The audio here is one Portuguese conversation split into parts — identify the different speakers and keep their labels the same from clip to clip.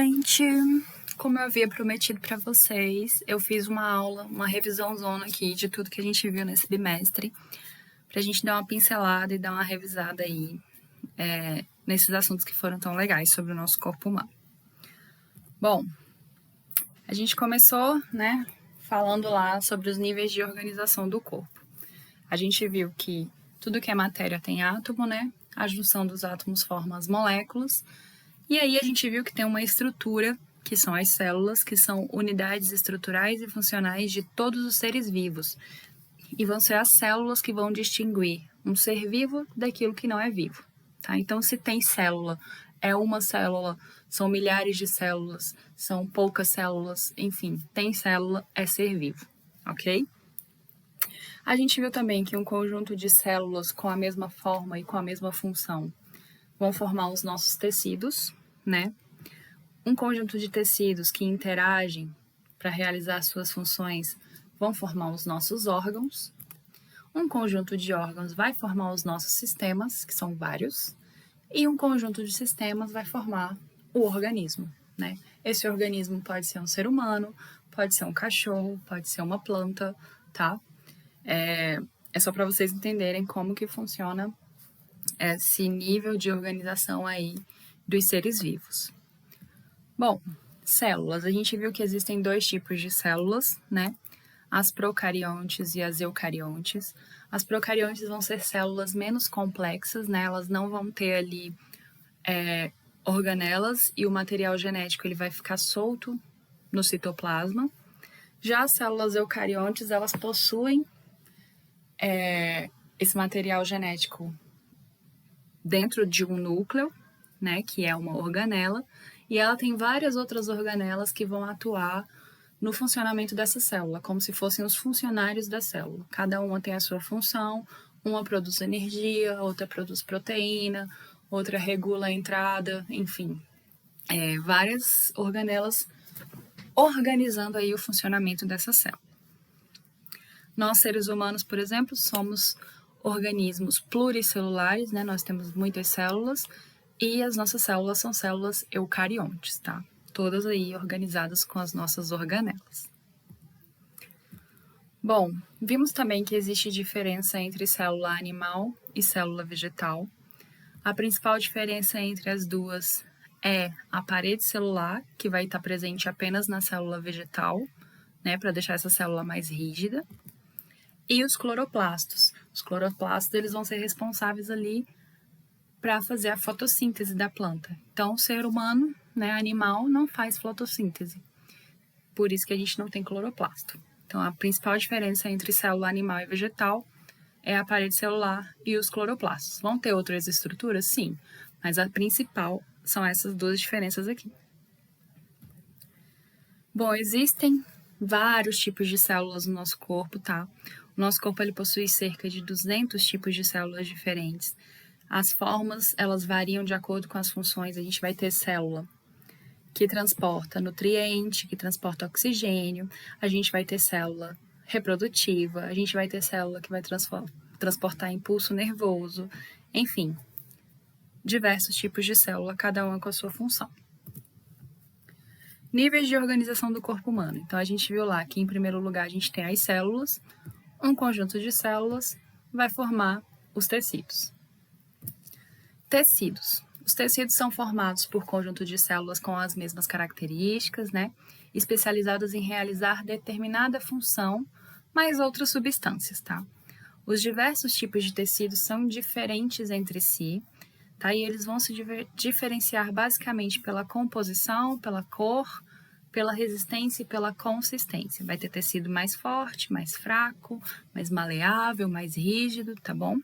Speaker 1: gente! Como eu havia prometido para vocês, eu fiz uma aula, uma revisãozona aqui de tudo que a gente viu nesse bimestre, pra gente dar uma pincelada e dar uma revisada aí nesses assuntos que foram tão legais sobre o nosso corpo humano. Bom, a gente começou, falando lá sobre os níveis de organização do corpo. A gente viu que tudo que é matéria tem átomo, A junção dos átomos forma as moléculas. E aí a gente viu que tem uma estrutura, que são as células, que são unidades estruturais e funcionais de todos os seres vivos. E vão ser as células que vão distinguir um ser vivo daquilo que não é vivo. Tá? Então, se tem célula, é uma célula, são milhares de células, são poucas células, enfim, tem célula, é ser vivo, ok? A gente viu também que um conjunto de células com a mesma forma e com a mesma função vão formar os nossos tecidos, Um conjunto de tecidos que interagem para realizar suas funções vão formar os nossos órgãos. Um conjunto de órgãos vai formar os nossos sistemas, que são vários, e um conjunto de sistemas vai formar o organismo, Esse organismo pode ser um ser humano, pode ser um cachorro, pode ser uma planta, tá? É só para vocês entenderem como que funciona esse nível de organização aí dos seres vivos. Bom, células. A gente viu que existem dois tipos de células, As procariontes e as eucariontes. As procariontes vão ser células menos complexas, Elas não vão ter ali organelas e o material genético ele vai ficar solto no citoplasma. Já as células eucariontes, elas possuem esse material genético dentro de um núcleo, que é uma organela, e ela tem várias outras organelas que vão atuar no funcionamento dessa célula, como se fossem os funcionários da célula. Cada uma tem a sua função, uma produz energia, outra produz proteína, outra regula a entrada, enfim. Várias organelas organizando aí o funcionamento dessa célula. Nós, seres humanos, por exemplo, somos organismos pluricelulares, Nós temos muitas células e as nossas células são células eucariontes, tá? Todas aí organizadas com as nossas organelas. Bom, vimos também que existe diferença entre célula animal e célula vegetal. A principal diferença entre as duas é a parede celular, que vai estar presente apenas na célula vegetal, para deixar essa célula mais rígida. E os cloroplastos. Os cloroplastos eles vão ser responsáveis ali para fazer a fotossíntese da planta. Então, o ser humano, animal, não faz fotossíntese. Por isso que a gente não tem cloroplasto. Então, a principal diferença entre célula animal e vegetal é a parede celular e os cloroplastos. Vão ter outras estruturas? Sim, mas a principal são essas duas diferenças aqui. Bom, existem vários tipos de células no nosso corpo, tá? O nosso corpo ele possui cerca de 200 tipos de células diferentes. As formas, elas variam de acordo com as funções. A gente vai ter célula que transporta nutriente, que transporta oxigênio. A gente vai ter célula reprodutiva. A gente vai ter célula que vai transportar impulso nervoso. Enfim, diversos tipos de célula, cada uma com a sua função. Níveis de organização do corpo humano. Então, a gente viu lá que, em primeiro lugar, a gente tem as células. Um conjunto de células vai formar os tecidos. Tecidos. Os tecidos são formados por conjunto de células com as mesmas características, Especializadas em realizar determinada função, mais outras substâncias, tá? Os diversos tipos de tecidos são diferentes entre si, tá? E eles vão se diferenciar basicamente pela composição, pela cor, pela resistência e pela consistência. Vai ter tecido mais forte, mais fraco, mais maleável, mais rígido, tá bom?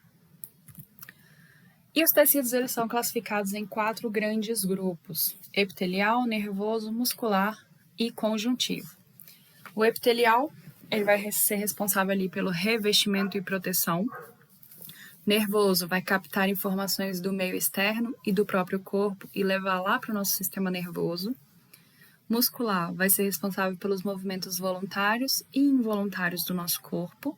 Speaker 1: E os tecidos eles são classificados em 4 grandes grupos: epitelial, nervoso, muscular e conjuntivo. O epitelial ele vai ser responsável ali pelo revestimento e proteção. Nervoso vai captar informações do meio externo e do próprio corpo e levar lá para o nosso sistema nervoso. Muscular vai ser responsável pelos movimentos voluntários e involuntários do nosso corpo.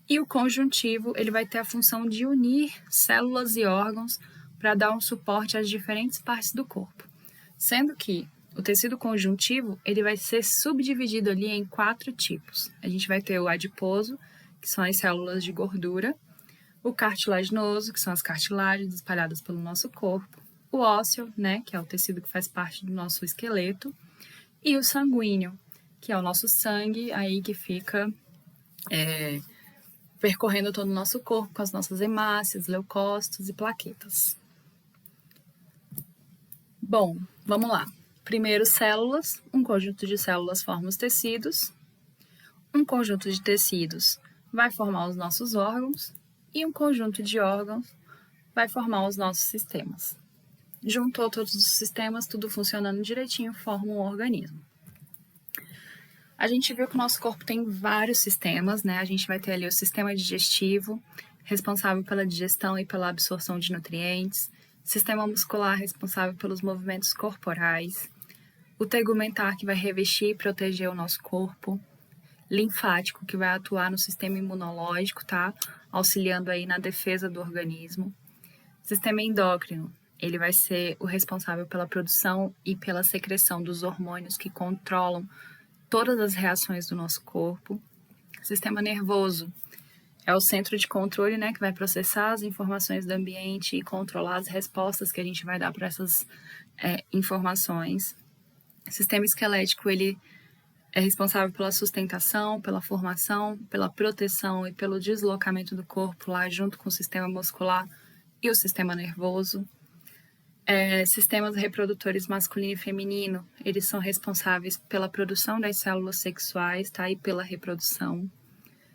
Speaker 1: E o conjuntivo, ele vai ter a função de unir células e órgãos para dar um suporte às diferentes partes do corpo. Sendo que o tecido conjuntivo, ele vai ser subdividido ali em 4 tipos. A gente vai ter o adiposo, que são as células de gordura, o cartilaginoso, que são as cartilagens espalhadas pelo nosso corpo, o ósseo, né, que é o tecido que faz parte do nosso esqueleto, e o sanguíneo, que é o nosso sangue aí que fica percorrendo todo o nosso corpo com as nossas hemácias, leucócitos e plaquetas. Bom, vamos lá. Primeiro, células. Um conjunto de células forma os tecidos. Um conjunto de tecidos vai formar os nossos órgãos. E um conjunto de órgãos vai formar os nossos sistemas. Juntou todos os sistemas, tudo funcionando direitinho, forma um organismo. A gente viu que o nosso corpo tem vários sistemas, né? A gente vai ter ali o sistema digestivo, responsável pela digestão e pela absorção de nutrientes, sistema muscular responsável pelos movimentos corporais, o tegumentar que vai revestir e proteger o nosso corpo, linfático que vai atuar no sistema imunológico, tá? Auxiliando aí na defesa do organismo. Sistema endócrino, ele vai ser o responsável pela produção e pela secreção dos hormônios que controlam todas as reações do nosso corpo. Sistema nervoso é o centro de controle, né, que vai processar as informações do ambiente e controlar as respostas que a gente vai dar para essas informações. Sistema esquelético, ele é responsável pela sustentação, pela formação, pela proteção e pelo deslocamento do corpo lá junto com o sistema muscular e o sistema nervoso. Sistemas reprodutores masculino e feminino, eles são responsáveis pela produção das células sexuais, tá? E pela reprodução.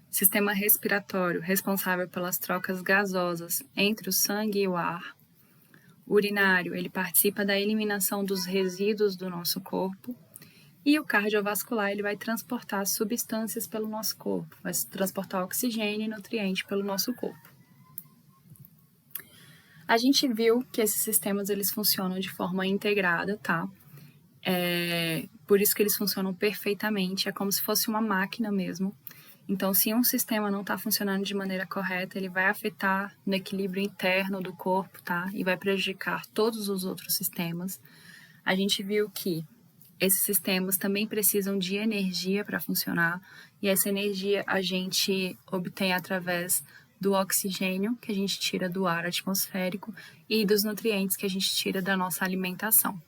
Speaker 1: Sistema respiratório, responsável pelas trocas gasosas entre o sangue e o ar. Urinário, ele participa da eliminação dos resíduos do nosso corpo. E o cardiovascular, ele vai transportar substâncias pelo nosso corpo, vai transportar oxigênio e nutriente pelo nosso corpo. A gente viu que esses sistemas, eles funcionam de forma integrada, tá? Por isso que eles funcionam perfeitamente, é como se fosse uma máquina mesmo. Então, se um sistema não está funcionando de maneira correta, ele vai afetar no equilíbrio interno do corpo, tá? E vai prejudicar todos os outros sistemas. A gente viu que esses sistemas também precisam de energia para funcionar, e essa energia a gente obtém através do oxigênio que a gente tira do ar atmosférico e dos nutrientes que a gente tira da nossa alimentação.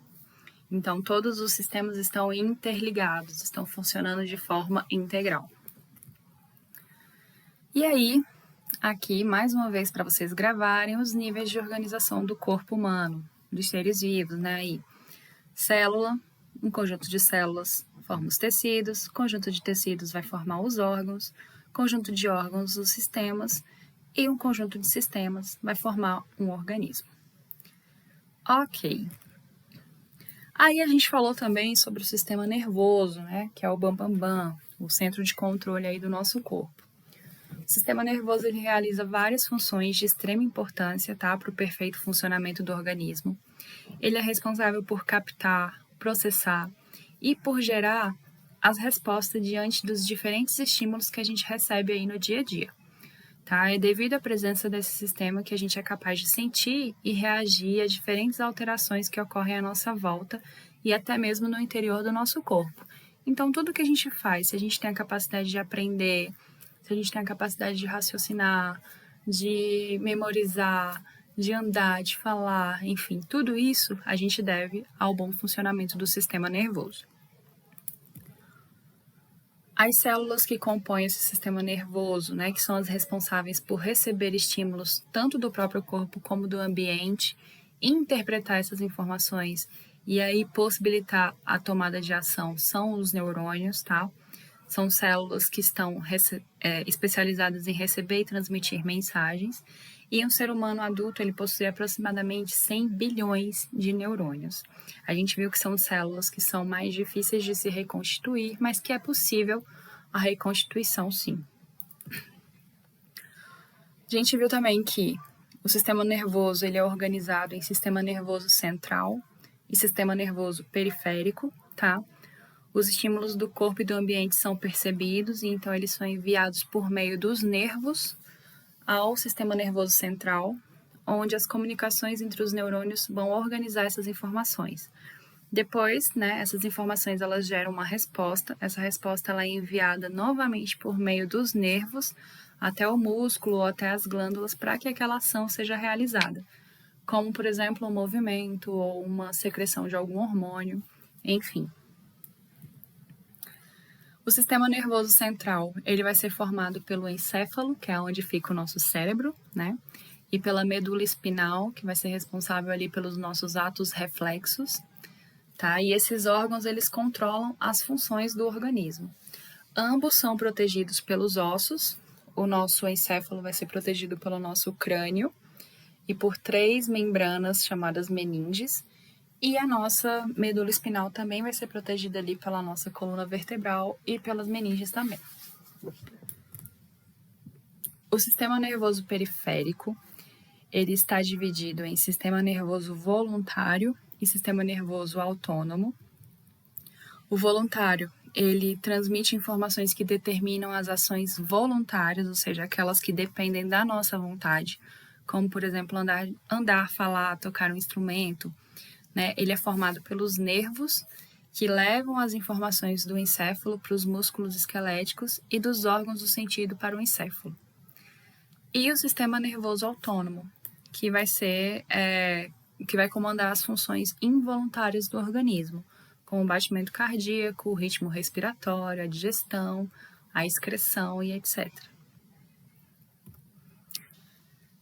Speaker 1: Então, todos os sistemas estão interligados, estão funcionando de forma integral. E aí, aqui, mais uma vez, para vocês gravarem os níveis de organização do corpo humano, dos seres vivos, né? Aí, célula, um conjunto de células forma os tecidos, conjunto de tecidos vai formar os órgãos, conjunto de órgãos, os sistemas, e um conjunto de sistemas vai formar um organismo. Ok. Aí a gente falou também sobre o sistema nervoso, né, que é o bam-bam-bam, o centro de controle aí do nosso corpo. O sistema nervoso, ele realiza várias funções de extrema importância, tá, para o perfeito funcionamento do organismo. Ele é responsável por captar, processar e por gerar as respostas diante dos diferentes estímulos que a gente recebe aí no dia a dia. Tá? É devido à presença desse sistema que a gente é capaz de sentir e reagir a diferentes alterações que ocorrem à nossa volta e até mesmo no interior do nosso corpo. Então, tudo que a gente faz, se a gente tem a capacidade de aprender, se a gente tem a capacidade de raciocinar, de memorizar, de andar, de falar, enfim, tudo isso a gente deve ao bom funcionamento do sistema nervoso. As células que compõem esse sistema nervoso, né, que são as responsáveis por receber estímulos tanto do próprio corpo como do ambiente, interpretar essas informações e aí possibilitar a tomada de ação, são os neurônios, tá? São células que estão especializadas em receber e transmitir mensagens. E um ser humano adulto, ele possui aproximadamente 100 bilhões de neurônios. A gente viu que são células que são mais difíceis de se reconstituir, mas que é possível a reconstituição, sim. A gente viu também que o sistema nervoso, ele é organizado em sistema nervoso central e sistema nervoso periférico, tá? Os estímulos do corpo e do ambiente são percebidos e então eles são enviados por meio dos nervos ao sistema nervoso central, onde as comunicações entre os neurônios vão organizar essas informações. Depois, né, essas informações elas geram uma resposta. Essa resposta ela é enviada novamente por meio dos nervos até o músculo ou até as glândulas para que aquela ação seja realizada, como, por exemplo, um movimento ou uma secreção de algum hormônio, enfim. O sistema nervoso central, ele vai ser formado pelo encéfalo, que é onde fica o nosso cérebro, né? E pela medula espinal, que vai ser responsável ali pelos nossos atos reflexos, tá? E esses órgãos, eles controlam as funções do organismo. Ambos são protegidos pelos ossos. O nosso encéfalo vai ser protegido pelo nosso crânio e por 3 membranas chamadas meninges. E a nossa medula espinal também vai ser protegida ali pela nossa coluna vertebral e pelas meninges também. O sistema nervoso periférico, ele está dividido em sistema nervoso voluntário e sistema nervoso autônomo. O voluntário, ele transmite informações que determinam as ações voluntárias, ou seja, aquelas que dependem da nossa vontade, como, por exemplo, andar, falar, tocar um instrumento, né? Ele é formado pelos nervos, que levam as informações do encéfalo para os músculos esqueléticos e dos órgãos do sentido para o encéfalo. E o sistema nervoso autônomo, que vai comandar as funções involuntárias do organismo, como o batimento cardíaco, o ritmo respiratório, a digestão, a excreção e etc.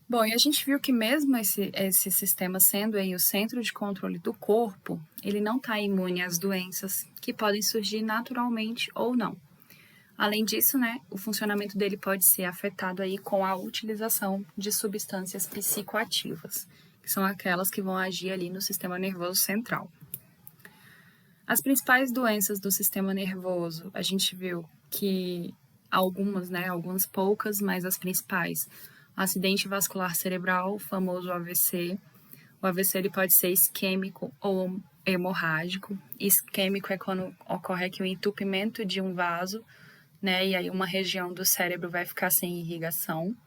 Speaker 1: Bom, e a gente viu que mesmo esse sistema sendo aí o centro de controle do corpo, ele não está imune às doenças que podem surgir naturalmente ou não. Além disso, né, o funcionamento dele pode ser afetado aí com a utilização de substâncias psicoativas, que são aquelas que vão agir ali no sistema nervoso central. As principais doenças do sistema nervoso, a gente viu que algumas poucas, mas as principais: acidente vascular cerebral, o famoso AVC. O AVC ele pode ser isquêmico ou hemorrágico. Isquêmico é quando ocorre aqui o entupimento de um vaso, né? E aí uma região do cérebro vai ficar sem irrigação.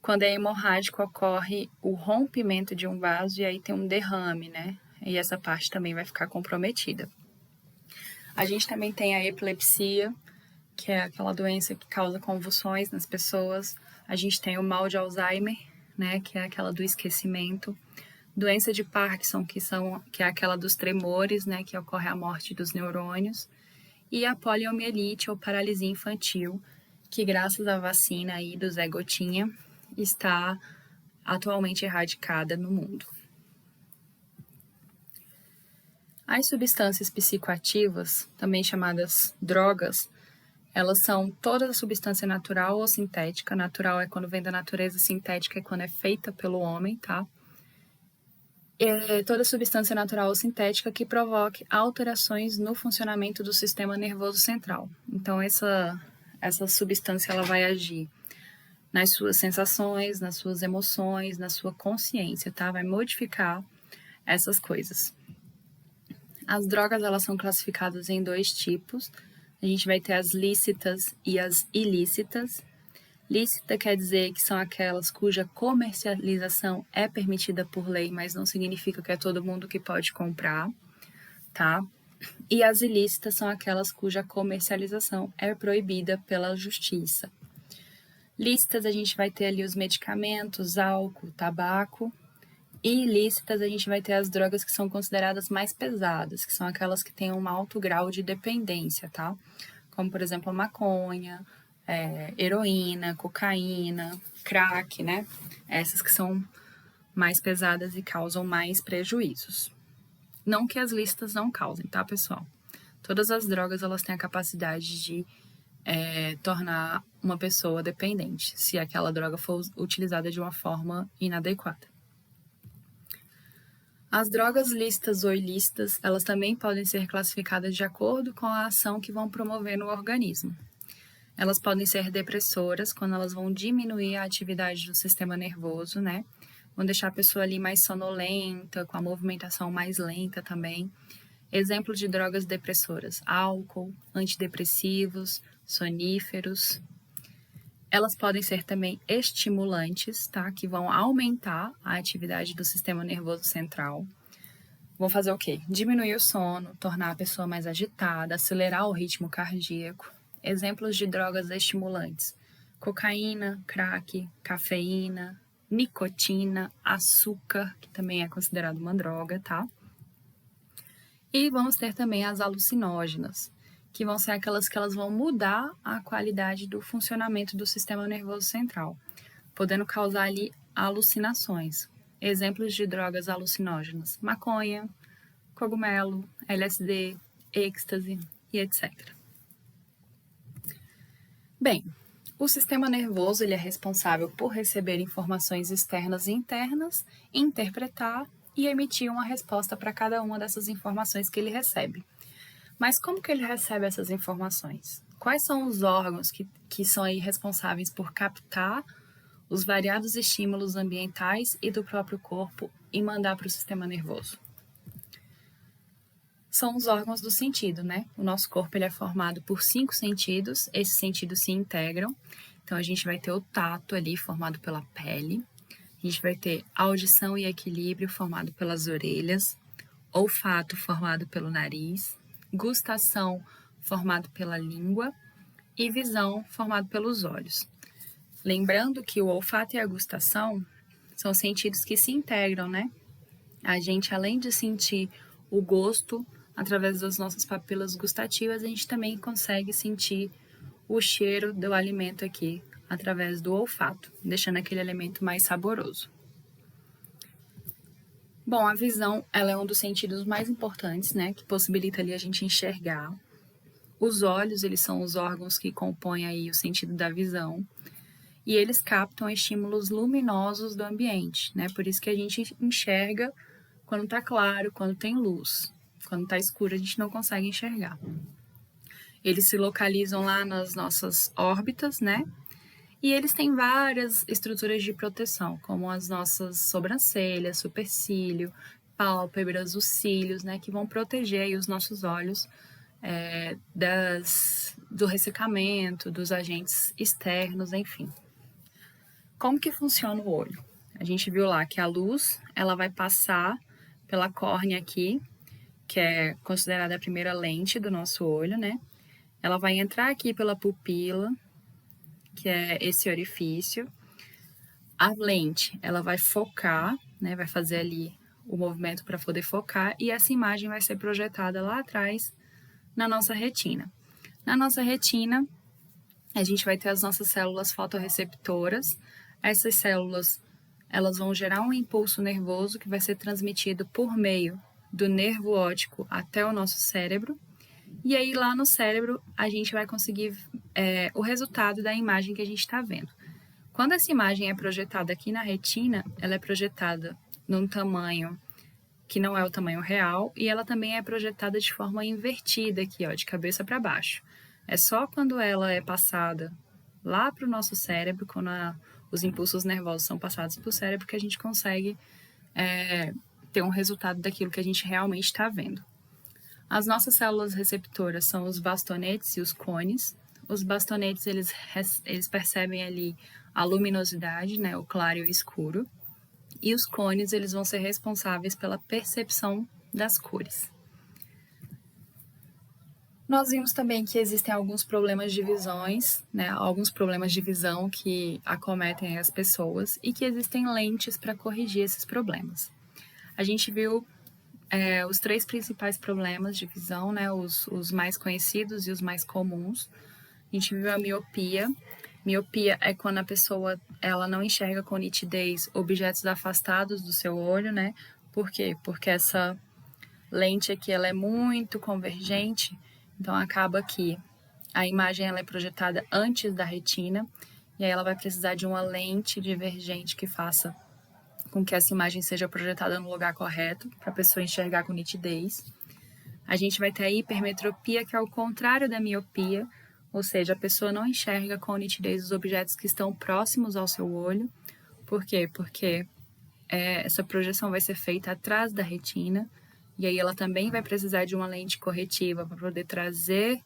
Speaker 1: Quando é hemorrágico, ocorre o rompimento de um vaso e aí tem um derrame, né? E essa parte também vai ficar comprometida. A gente também tem a epilepsia, que é aquela doença que causa convulsões nas pessoas. A gente tem o mal de Alzheimer, né? Que é aquela do esquecimento. Doença de Parkinson, que é aquela dos tremores, né? Que ocorre a morte dos neurônios. E a poliomielite ou paralisia infantil, que graças à vacina aí do Zé Gotinha, está atualmente erradicada no mundo. As substâncias psicoativas, também chamadas drogas, elas são toda substância natural ou sintética. Natural é quando vem da natureza, sintética é quando é feita pelo homem, tá? É toda substância natural ou sintética que provoque alterações no funcionamento do sistema nervoso central. Então, essa substância ela vai agir nas suas sensações, nas suas emoções, na sua consciência, tá? Vai modificar essas coisas. As drogas, elas são classificadas em 2 tipos. A gente vai ter as lícitas e as ilícitas. Lícita quer dizer que são aquelas cuja comercialização é permitida por lei, mas não significa que é todo mundo que pode comprar, tá? E as ilícitas são aquelas cuja comercialização é proibida pela justiça. Lícitas, a gente vai ter ali os medicamentos, álcool, tabaco. E ilícitas, a gente vai ter as drogas que são consideradas mais pesadas, que são aquelas que têm um alto grau de dependência, tá? Como, por exemplo, a maconha, heroína, cocaína, crack, né? Essas que são mais pesadas e causam mais prejuízos. Não que as lícitas não causem, tá, pessoal? Todas as drogas, elas têm a capacidade de tornar uma pessoa dependente, se aquela droga for utilizada de uma forma inadequada. As drogas lícitas ou ilícitas, elas também podem ser classificadas de acordo com a ação que vão promover no organismo. Elas podem ser depressoras, quando elas vão diminuir a atividade do sistema nervoso, né? Vão deixar a pessoa ali mais sonolenta, com a movimentação mais lenta também. Exemplos de drogas depressoras: álcool, antidepressivos, soníferos. Elas podem ser também estimulantes, tá? Que vão aumentar a atividade do sistema nervoso central. vão fazer o quê? Diminuir o sono, tornar a pessoa mais agitada, acelerar o ritmo cardíaco. Exemplos de drogas estimulantes: cocaína, crack, cafeína, nicotina, açúcar, que também é considerado uma droga, tá? E vamos ter também as alucinógenas, que vão ser aquelas que elas vão mudar a qualidade do funcionamento do sistema nervoso central, podendo causar ali alucinações. Exemplos de drogas alucinógenas: maconha, cogumelo, LSD, êxtase e etc. Bem, o sistema nervoso ele é responsável por receber informações externas e internas, interpretar e emitir uma resposta para cada uma dessas informações que ele recebe. Mas como que ele recebe essas informações? Quais são os órgãos que são aí responsáveis por captar os variados estímulos ambientais e do próprio corpo e mandar para o sistema nervoso? São os órgãos do sentido, né? O nosso corpo ele é formado por 5 sentidos, esses sentidos se integram. Então, a gente vai ter o tato ali, formado pela pele. A gente vai ter audição e equilíbrio, formado pelas orelhas. Olfato, formado pelo nariz. Gustação, formado pela língua. E visão, formado pelos olhos. Lembrando que o olfato e a gustação são sentidos que se integram, né? A gente, além de sentir o gosto através das nossas papilas gustativas, a gente também consegue sentir o cheiro do alimento aqui através do olfato, deixando aquele alimento mais saboroso. Bom, a visão, ela é um dos sentidos mais importantes, né, que possibilita ali a gente enxergar. Os olhos, eles são os órgãos que compõem aí o sentido da visão, e eles captam estímulos luminosos do ambiente, né, por isso que a gente enxerga quando está claro, quando tem luz. Quando está escuro, a gente não consegue enxergar. Eles se localizam lá nas nossas órbitas, né? E eles têm várias estruturas de proteção, como as nossas sobrancelhas, supercílio, pálpebras, os cílios, né? Que vão proteger aí os nossos olhos do ressecamento, dos agentes externos, enfim. Como que funciona o olho? A gente viu lá que a luz, ela vai passar pela córnea aqui, que é considerada a primeira lente do nosso olho, né? Ela vai entrar aqui pela pupila, que é esse orifício. A lente, ela vai focar, né? Vai fazer ali o movimento para poder focar e essa imagem vai ser projetada lá atrás na nossa retina. Na nossa retina, a gente vai ter as nossas células fotorreceptoras. Essas células, elas vão gerar um impulso nervoso que vai ser transmitido por meio do nervo óptico até o nosso cérebro. E aí, lá no cérebro, a gente vai conseguir o resultado da imagem que a gente está vendo. Quando essa imagem é projetada aqui na retina, ela é projetada num tamanho que não é o tamanho real e ela também é projetada de forma invertida aqui, ó, de cabeça para baixo. É só quando ela é passada lá para o nosso cérebro, quando os impulsos nervosos são passados para o cérebro, que a gente consegue ter um resultado daquilo que a gente realmente está vendo. As nossas células receptoras são os bastonetes e os cones. Os bastonetes, eles percebem ali a luminosidade, né, o claro e o escuro. E os cones, eles vão ser responsáveis pela percepção das cores. Nós vimos também que existem alguns problemas de visões, né, alguns problemas de visão que acometem as pessoas e que existem lentes para corrigir esses problemas. A gente viu os 3 principais problemas de visão, né, os mais conhecidos e os mais comuns. A gente viu a miopia. Miopia é quando a pessoa ela não enxerga com nitidez objetos afastados do seu olho, né? Por quê? Porque essa lente aqui ela é muito convergente, então acaba que a imagem ela é projetada antes da retina e aí ela vai precisar de uma lente divergente que faça com que essa imagem seja projetada no lugar correto, para a pessoa enxergar com nitidez. A gente vai ter a hipermetropia, que é o contrário da miopia, ou seja, a pessoa não enxerga com nitidez os objetos que estão próximos ao seu olho. Por quê? Porque essa projeção vai ser feita atrás da retina, e aí ela também vai precisar de uma lente corretiva para poder trazer,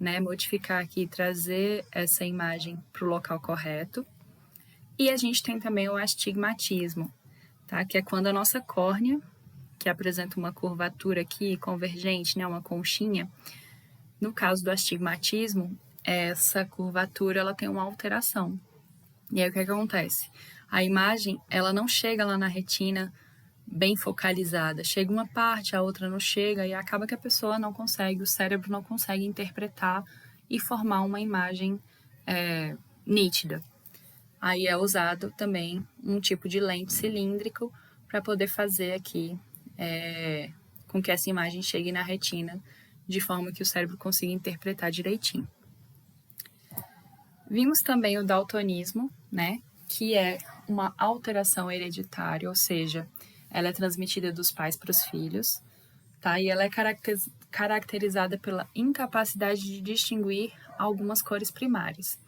Speaker 1: né, modificar aqui, trazer essa imagem para o local correto. E a gente tem também o astigmatismo, tá? Que é quando a nossa córnea, que apresenta uma curvatura aqui convergente, né, uma conchinha. No caso do astigmatismo, essa curvatura ela tem uma alteração. E aí o que acontece? A imagem ela não chega lá na retina bem focalizada. Chega uma parte, a outra não chega, e acaba que a pessoa não consegue, o cérebro não consegue interpretar e formar uma imagem nítida. Aí é usado também um tipo de lente cilíndrico para poder fazer aqui com que essa imagem chegue na retina de forma que o cérebro consiga interpretar direitinho. Vimos também o daltonismo, né, que é uma alteração hereditária, ou seja, ela é transmitida dos pais para os filhos, tá? E ela é caracterizada pela incapacidade de distinguir algumas cores primárias.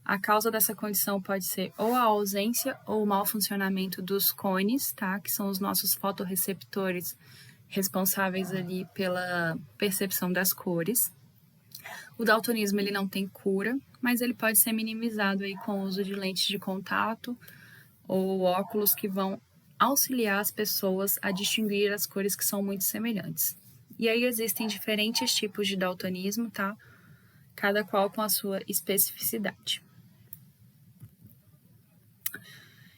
Speaker 1: A causa dessa condição pode ser ou a ausência ou o mau funcionamento dos cones, tá? Que são os nossos fotorreceptores responsáveis ali pela percepção das cores. O daltonismo ele não tem cura, mas ele pode ser minimizado aí com o uso de lentes de contato ou óculos que vão auxiliar as pessoas a distinguir as cores que são muito semelhantes. E aí existem diferentes tipos de daltonismo, tá? Cada qual com a sua especificidade.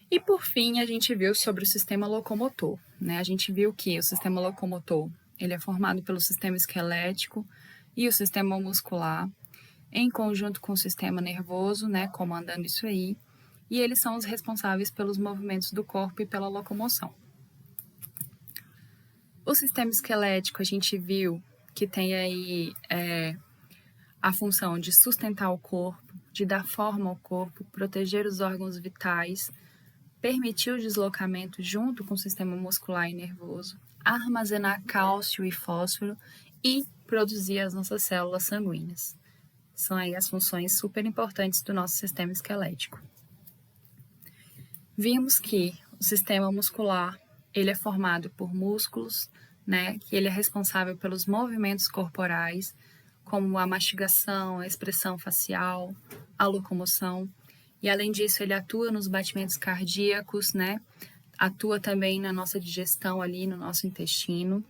Speaker 1: E por fim, a gente viu sobre o sistema locomotor, né? A gente viu que o sistema locomotor, ele é formado pelo sistema esquelético e o sistema muscular, em conjunto com o sistema nervoso, né, comandando isso aí, e eles são os responsáveis pelos movimentos do corpo e pela locomoção. O sistema esquelético, a gente viu que tem aí a função de sustentar o corpo, de dar forma ao corpo, proteger os órgãos vitais, permitir o deslocamento junto com o sistema muscular e nervoso, armazenar cálcio e fósforo e produzir as nossas células sanguíneas. São aí as funções super importantes do nosso sistema esquelético. Vimos que o sistema muscular ele é formado por músculos, né, que ele é responsável pelos movimentos corporais, como a mastigação, a expressão facial, a locomoção. E além disso, ele atua nos batimentos cardíacos, né? Atua também na nossa digestão ali, no nosso intestino.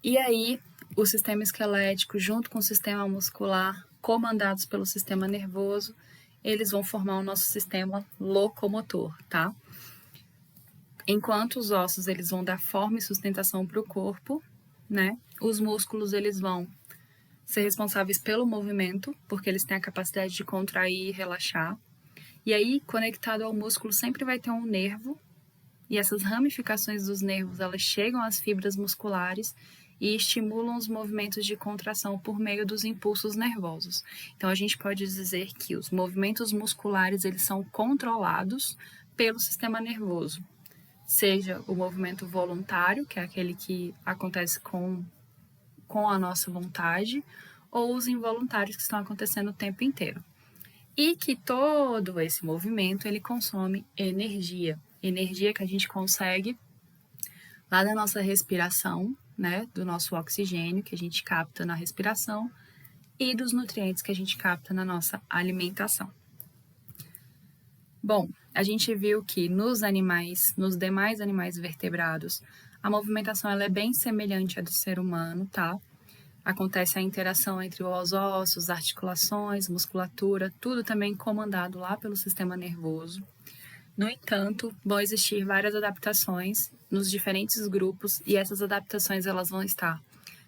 Speaker 1: E aí, o sistema esquelético, junto com o sistema muscular, comandados pelo sistema nervoso, eles vão formar o nosso sistema locomotor, tá? Enquanto os ossos, eles vão dar forma e sustentação para o corpo, né? Os músculos, eles vão ser responsáveis pelo movimento, porque eles têm a capacidade de contrair e relaxar. E aí, conectado ao músculo, sempre vai ter um nervo, e essas ramificações dos nervos, elas chegam às fibras musculares e estimulam os movimentos de contração por meio dos impulsos nervosos. Então, a gente pode dizer que os movimentos musculares, eles são controlados pelo sistema nervoso. Seja o movimento voluntário, que é aquele que acontece com a nossa vontade, ou os involuntários que estão acontecendo o tempo inteiro. E que todo esse movimento, ele consome energia. Energia que a gente consegue lá da nossa respiração, né, do nosso oxigênio que a gente capta na respiração e dos nutrientes que a gente capta na nossa alimentação. Bom, a gente viu que nos demais animais vertebrados, a movimentação ela é bem semelhante à do ser humano, tá? Acontece a interação entre os ossos, articulações, musculatura, tudo também comandado lá pelo sistema nervoso. No entanto, vão existir várias adaptações nos diferentes grupos e essas adaptações elas vão estar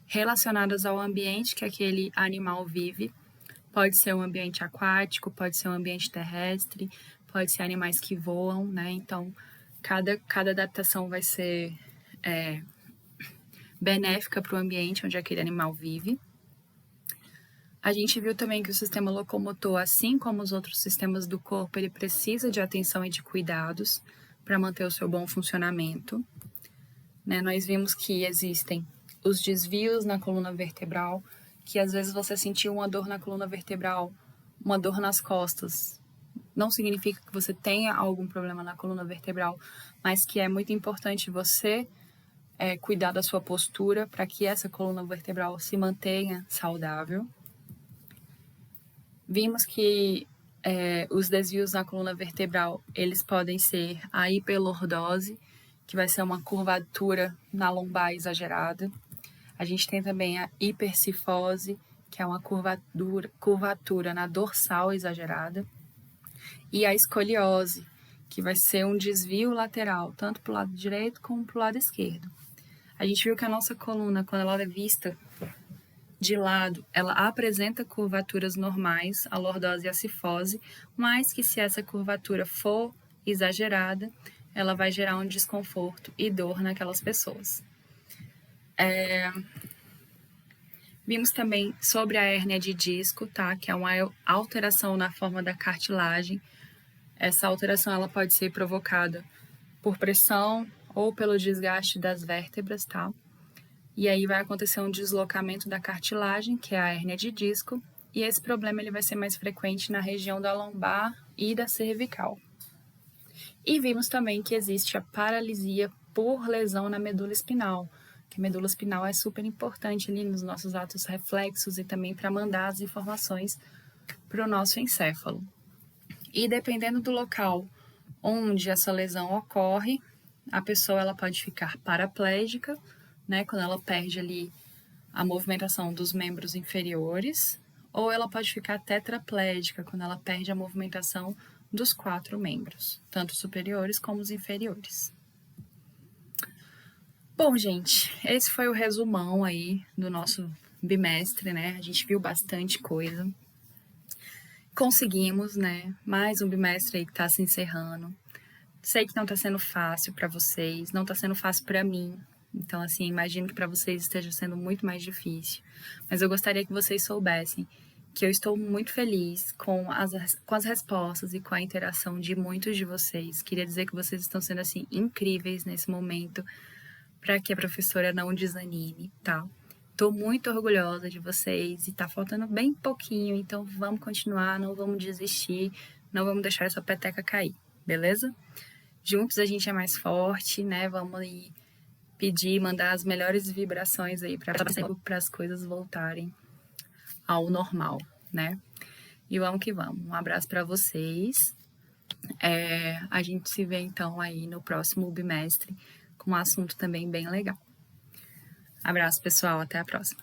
Speaker 1: relacionadas ao ambiente que aquele animal vive. Pode ser um ambiente aquático, pode ser um ambiente terrestre, pode ser animais que voam, né? Então, cada adaptação vai ser benéfica para o ambiente onde aquele animal vive. A gente viu também que o sistema locomotor, assim como os outros sistemas do corpo, ele precisa de atenção e de cuidados para manter o seu bom funcionamento. Né? Nós vimos que existem os desvios na coluna vertebral, que às vezes você sentiu uma dor na coluna vertebral, uma dor nas costas. Não significa que você tenha algum problema na coluna vertebral, mas que é muito importante você cuidar da sua postura para que essa coluna vertebral se mantenha saudável. Vimos que os desvios na coluna vertebral, eles podem ser a hiperlordose, que vai ser uma curvatura na lombar exagerada. A gente tem também a hipercifose, que é uma curvatura na dorsal exagerada. E a escoliose, que vai ser um desvio lateral, tanto para o lado direito como para o lado esquerdo. A gente viu que a nossa coluna, quando ela é vista de lado, ela apresenta curvaturas normais, a lordose e a cifose, mas que se essa curvatura for exagerada, ela vai gerar um desconforto e dor naquelas pessoas. Vimos também sobre a hérnia de disco, tá? Que é uma alteração na forma da cartilagem. Essa alteração ela pode ser provocada por pressão ou pelo desgaste das vértebras, tá? E aí vai acontecer um deslocamento da cartilagem, que é a hérnia de disco, e esse problema ele vai ser mais frequente na região da lombar e da cervical. E vimos também que existe a paralisia por lesão na medula espinal, que a medula espinal é super importante ali nos nossos atos reflexos e também para mandar as informações para o nosso encéfalo. E dependendo do local onde essa lesão ocorre, a pessoa ela pode ficar paraplégica, né, quando ela perde ali a movimentação dos membros inferiores, ou ela pode ficar tetraplégica, quando ela perde a movimentação dos 4 membros, tanto superiores como os inferiores. Bom, gente, esse foi o resumão aí do nosso bimestre, né? A gente viu bastante coisa. Conseguimos, né? Mais um bimestre aí que tá se encerrando. Sei que não tá sendo fácil para vocês, não tá sendo fácil para mim. Então, assim, imagino que para vocês esteja sendo muito mais difícil. Mas eu gostaria que vocês soubessem que eu estou muito feliz com as respostas e com a interação de muitos de vocês. Queria dizer que vocês estão sendo, assim, incríveis nesse momento para que a professora não desanime, tá? Tô muito orgulhosa de vocês e tá faltando bem pouquinho, então vamos continuar, não vamos desistir, não vamos deixar essa peteca cair, beleza? Juntos a gente é mais forte, né? Vamos aí pedir, mandar as melhores vibrações aí para as coisas voltarem ao normal, né? E vamos que vamos. Um abraço para vocês. A gente se vê então aí no próximo bimestre com um assunto também bem legal. Abraço, pessoal. Até a próxima.